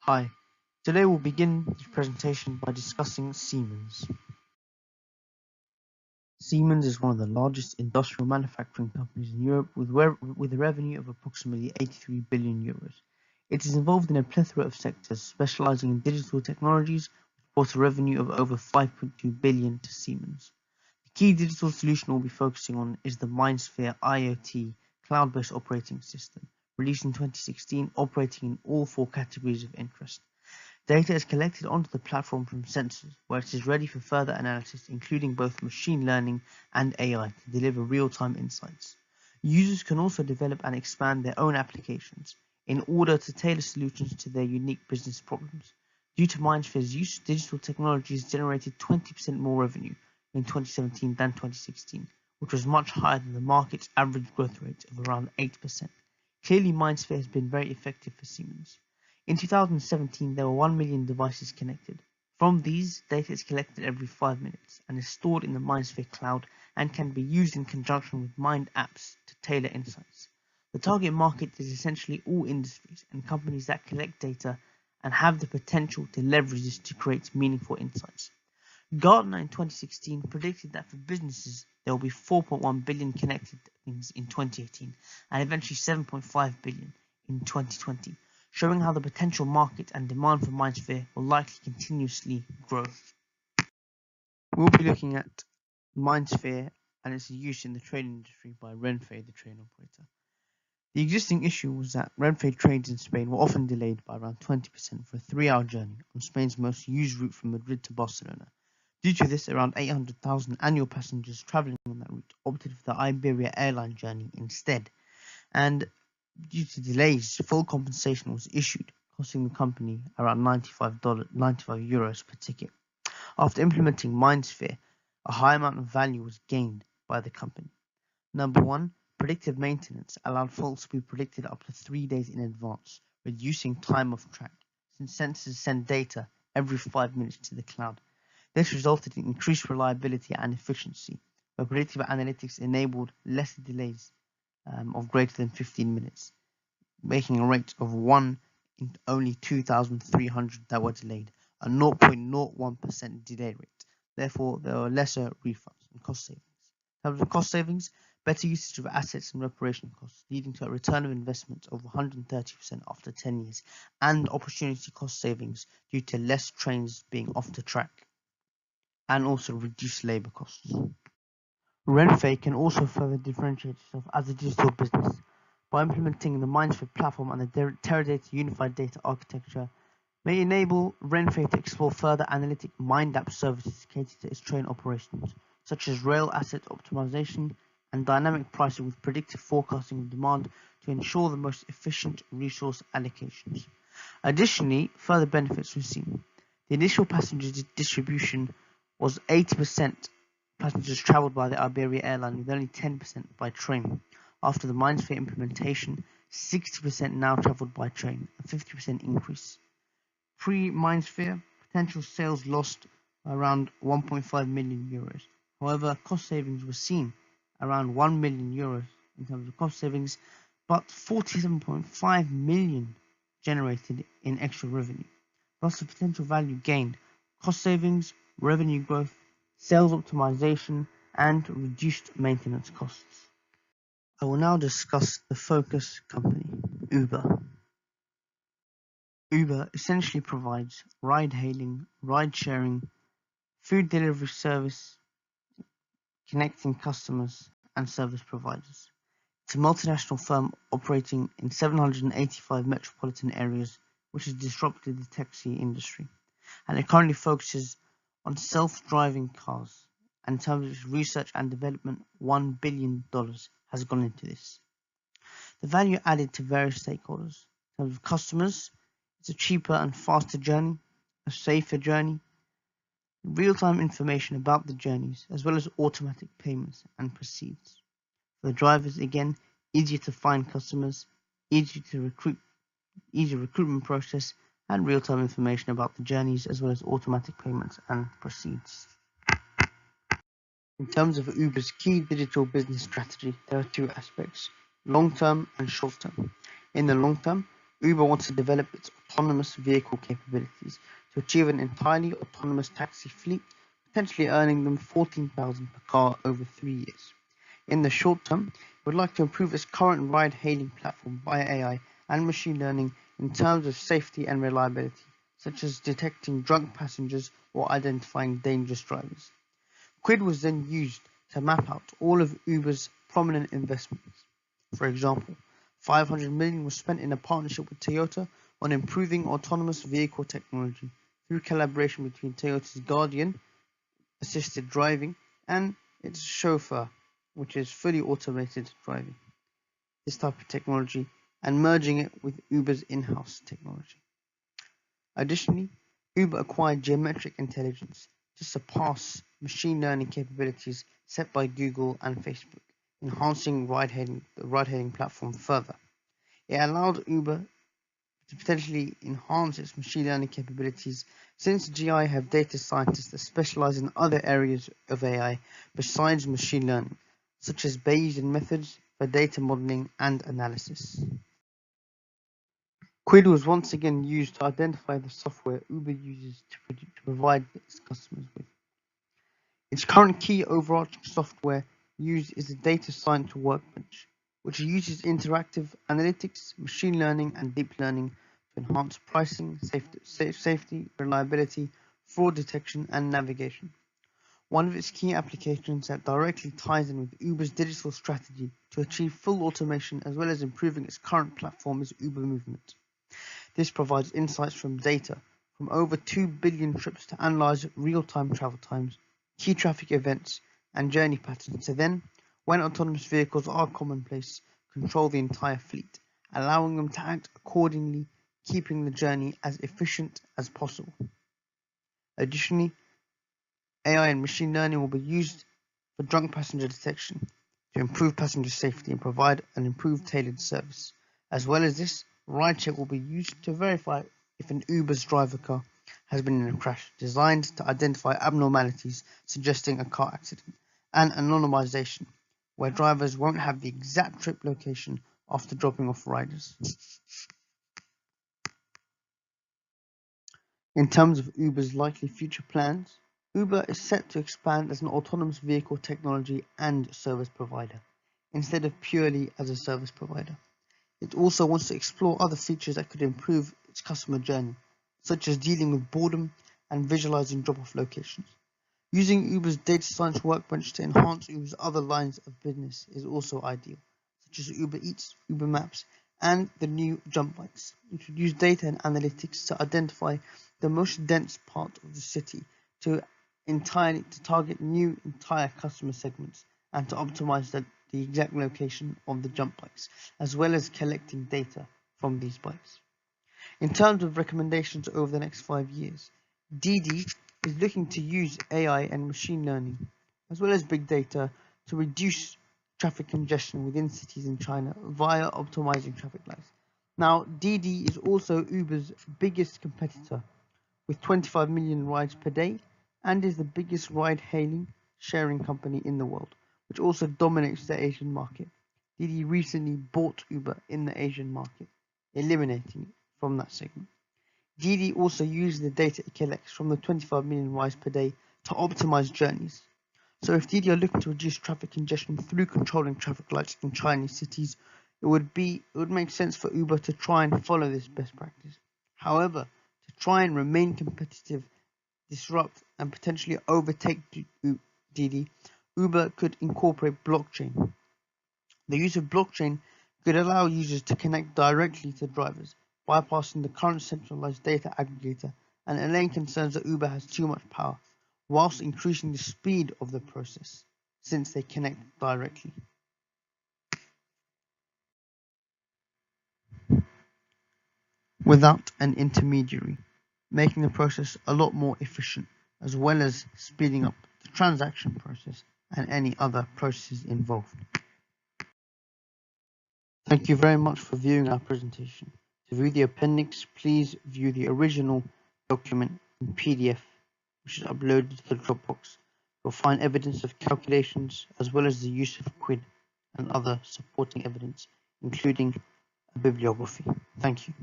Hi, today we'll begin this presentation by discussing Siemens. Siemens is one of the largest industrial manufacturing companies in Europe with a revenue of approximately 83 billion euros. It is involved in a plethora of sectors, specializing in digital technologies, which brought a revenue of over 5.2 billion to Siemens. The key digital solution we'll be focusing on is the MindSphere IoT cloud-based operating system, released in 2016, operating in all four categories of interest. Data is collected onto the platform from sensors, where it is ready for further analysis, including both machine learning and AI, to deliver real-time insights. Users can also develop and expand their own applications in order to tailor solutions to their unique business problems. Due to MindSphere's use, digital technologies generated 20% more revenue in 2017 than 2016, which was much higher than the market's average growth rate of around 8%. Clearly, MindSphere has been very effective for Siemens. In 2017, there were 1 million devices connected. From these, data is collected every 5 minutes and is stored in the MindSphere cloud and can be used in conjunction with Mind apps to tailor insights. The target market is essentially all industries and companies that collect data and have the potential to leverage this to create meaningful insights. Gartner in 2016 predicted that for businesses there will be 4.1 billion connected things in 2018 and eventually 7.5 billion in 2020. Showing how the potential market and demand for MindSphere will likely continuously grow. We'll be looking at MindSphere and its use in the train industry by Renfe, the train operator. The existing issue was that Renfe trains in Spain were often delayed by around 20% for a 3-hour journey on Spain's most used route from Madrid to Barcelona. Due to this, around 800,000 annual passengers travelling on that route opted for the Iberia airline journey instead, and due to delays, full compensation was issued, costing the company around €95 per ticket. After implementing MindSphere, a high amount of value was gained by the company. Number one, predictive maintenance allowed faults to be predicted up to 3 days in advance, reducing time off track, since sensors send data every 5 minutes to the cloud. This resulted in increased reliability and efficiency, where predictive analytics enabled lesser delays of greater than 15 minutes, making a rate of 1 in only 2,300 that were delayed, a 0.01% delay rate. Therefore, there were lesser refunds and cost savings. In terms of cost savings, better usage of assets and reparation costs, leading to a return of investment of 130% after 10 years, and opportunity cost savings due to less trains being off the track, and also reduced labor costs. Renfe can also further differentiate itself as a digital business by implementing the MindSphere platform and the Teradata unified data architecture may enable Renfe to explore further analytic Mind app services catered to its train operations, such as rail asset optimization and dynamic pricing with predictive forecasting of demand to ensure the most efficient resource allocations. Additionally, further benefits were seen. The initial passenger distribution was 80% passengers travelled by the Iberia airline, with only 10% by train. After the MindSphere implementation, 60% now travelled by train, a 50% increase. Pre-MindSphere, potential sales lost around 1.5 million euros. However, cost savings were seen around 1 million euros in terms of cost savings, but 47.5 million generated in extra revenue. Thus, the potential value gained: cost savings, revenue growth, sales optimization, and reduced maintenance costs. I will now discuss the focus company, Uber. Uber essentially provides ride-hailing, ride-sharing, food delivery service, connecting customers and service providers. It's a multinational firm operating in 785 metropolitan areas, which has disrupted the taxi industry, and it currently focuses on self-driving cars. And in terms of its research and development, $1 billion has gone into this. The value added to various stakeholders. In terms of customers, it's a cheaper and faster journey, a safer journey, real-time information about the journeys, as well as automatic payments and proceeds. For the drivers, again, easier to find customers, easier recruitment process, and real-time information about the journeys, as well as automatic payments and proceeds. In terms of Uber's key digital business strategy, there are two aspects: long-term and short-term. In the long term, Uber wants to develop its autonomous vehicle capabilities to achieve an entirely autonomous taxi fleet, potentially earning them $14,000 per car over 3 years. In the short term, it would like to improve its current ride-hailing platform via AI and machine learning in terms of safety and reliability, such as detecting drunk passengers or identifying dangerous drivers. Quid was then used to map out all of Uber's prominent investments. For example, 500 million was spent in a partnership with Toyota on improving autonomous vehicle technology through collaboration between Toyota's Guardian assisted driving and its chauffeur, which is fully automated driving, this type of technology, and merging it with Uber's in-house technology. Additionally, Uber acquired geometric intelligence to surpass machine learning capabilities set by Google and Facebook, enhancing the ride-hailing platform further. It allowed Uber to potentially enhance its machine learning capabilities since GI have data scientists that specialize in other areas of AI besides machine learning, such as Bayesian methods for data modeling and analysis. Quid was once again used to identify the software Uber uses to provide its customers with. Its current key overarching software used is the Data Science Workbench, which uses interactive analytics, machine learning, and deep learning to enhance pricing, safety, reliability, fraud detection, and navigation. One of its key applications that directly ties in with Uber's digital strategy to achieve full automation as well as improving its current platform is Uber Movement. This provides insights from data from over 2 billion trips to analyze real-time travel times, key traffic events, and journey patterns to then, when autonomous vehicles are commonplace, control the entire fleet, allowing them to act accordingly, keeping the journey as efficient as possible. Additionally, AI and machine learning will be used for drunk passenger detection to improve passenger safety and provide an improved tailored service. As well as this, rideshare will be used to verify if an Uber's driver car has been in a crash, designed to identify abnormalities suggesting a car accident, and anonymization, where drivers won't have the exact trip location after dropping off riders. In terms of Uber's likely future plans, Uber is set to expand as an autonomous vehicle technology and service provider, instead of purely as a service provider. It also wants to explore other features that could improve its customer journey, such as dealing with boredom and visualizing drop-off locations. Using Uber's data science workbench to enhance Uber's other lines of business is also ideal, such as Uber Eats, Uber Maps, and the new jump bikes, which would use data and analytics to identify the most dense part of the city to target new entire customer segments and to optimize the exact location of the jump bikes, as well as collecting data from these bikes. In terms of recommendations over the next 5 years, Didi is looking to use AI and machine learning, as well as big data, to reduce traffic congestion within cities in China via optimizing traffic lights. Now, Didi is also Uber's biggest competitor, with 25 million rides per day, and is the biggest ride-hailing sharing company in the world, which also dominates the Asian market. Didi recently bought Uber in the Asian market, eliminating it from that segment. Didi also uses the data it collects from the 25 million rides per day to optimize journeys. So if Didi are looking to reduce traffic congestion through controlling traffic lights in Chinese cities, it would make sense for Uber to try and follow this best practice. However, to try and remain competitive, disrupt, and potentially overtake Didi, Uber could incorporate blockchain. The use of blockchain could allow users to connect directly to drivers, bypassing the current centralized data aggregator and allaying concerns that Uber has too much power, whilst increasing the speed of the process, since they connect directly. Without an intermediary, making the process a lot more efficient, as well as speeding up the transaction process and any other processes involved. Thank you very much for viewing our presentation. To view the appendix, please view the original document in PDF, which is uploaded to the Dropbox. You'll find evidence of calculations as well as the use of Quid and other supporting evidence, including bibliography. Thank you.